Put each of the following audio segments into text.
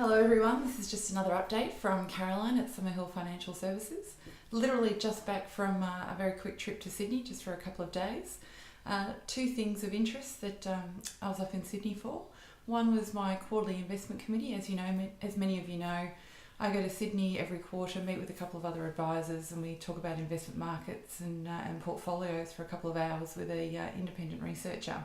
Hello everyone, this is just another update from Caroline at Summerhill Financial Services. Literally just back from a very quick trip to Sydney, just for a couple of days. Two things of interest that I was up in Sydney for. One was my quarterly investment committee. As you know, as many of you know, I go to Sydney every quarter, meet with a couple of other advisors, and we talk about investment markets and portfolios for a couple of hours with a independent researcher.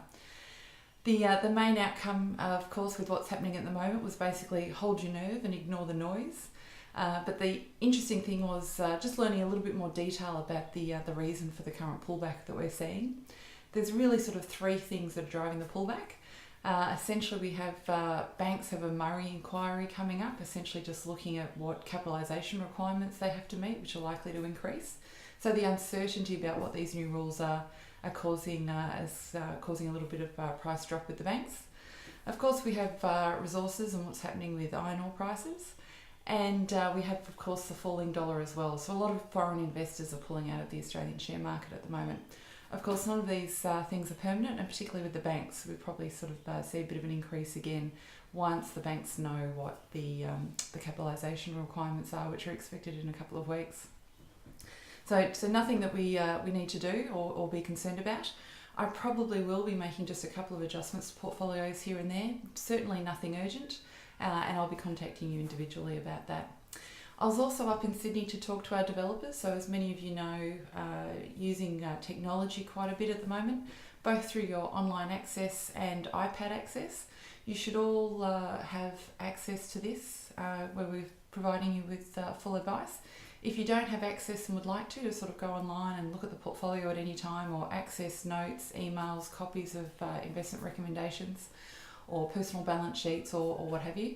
The main outcome, of course, with what's happening at the moment was basically hold your nerve and ignore the noise. But the interesting thing was just learning a little bit more detail about the reason for the current pullback that we're seeing. There's really sort of three things that are driving the pullback. Essentially, we have banks have a Murray inquiry coming up, essentially just looking at what capitalisation requirements they have to meet, which are likely to increase. So the uncertainty about what these new rules are causing causing a little bit of price drop with the banks. Of course, we have resources and what's happening with iron ore prices, and we have, of course, the falling dollar as well. So a lot of foreign investors are pulling out of the Australian share market at the moment. Of course, none of these things are permanent, and particularly with the banks, we probably sort of see a bit of an increase again once the banks know what the capitalisation requirements are, which are expected in a couple of weeks. So nothing that we need to do or be concerned about. I probably will be making just a couple of adjustments to portfolios here and there, certainly nothing urgent, and I'll be contacting you individually about that. I was also up in Sydney to talk to our developers, so as many of you know, using technology quite a bit at the moment, both through your online access and iPad access. You should all have access to this, where we're providing you with full advice. If you don't have access and would like to sort of go online and look at the portfolio at any time, or access notes, emails, copies of investment recommendations, or personal balance sheets, or what have you,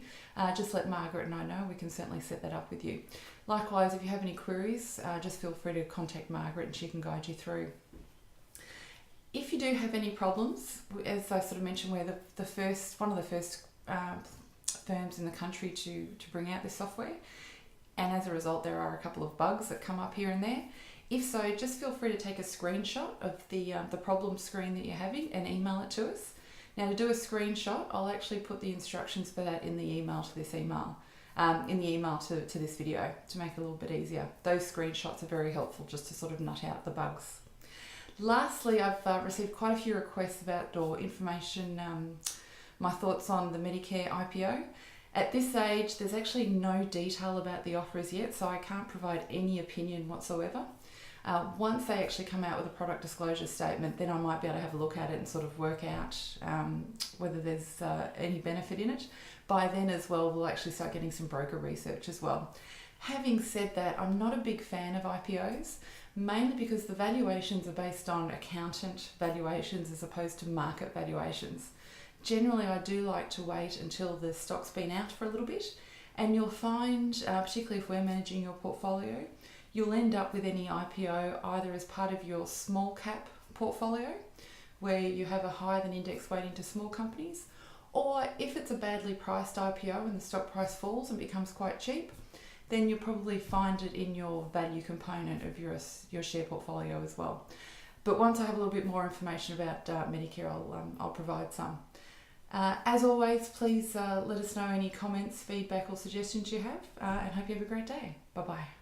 just let Margaret and I know. We can certainly set that up with you. Likewise, if you have any queries, just feel free to contact Margaret and she can guide you through. If you do have any problems, as I sort of mentioned, we're one of the first firms in the country to bring out this software. And as a result, there are a couple of bugs that come up here and there. If so, just feel free to take a screenshot of the problem screen that you're having and email it to us. Now, to do a screenshot, I'll actually put the instructions for that in the email to this to this video, to make it a little bit easier. Those screenshots are very helpful just to sort of nut out the bugs. Lastly, I've received quite a few requests about, or information, my thoughts on the Medicare IPO. At this stage, there's actually no detail about the offer as yet, so I can't provide any opinion whatsoever. Once they actually come out with a product disclosure statement, then I might be able to have a look at it and sort of work out whether there's any benefit in it. By then as well, we'll actually start getting some broker research as well. Having said that, I'm not a big fan of IPOs, mainly because the valuations are based on accountant valuations as opposed to market valuations. Generally, I do like to wait until the stock's been out for a little bit, and you'll find, particularly if we're managing your portfolio, you'll end up with any IPO either as part of your small cap portfolio, where you have a higher than index weighting to small companies, or if it's a badly priced IPO and the stock price falls and becomes quite cheap, then you'll probably find it in your value component of your share portfolio as well. But once I have a little bit more information about Medicare, I'll provide some. As always, please let us know any comments, feedback or suggestions you have, and hope you have a great day. Bye-bye.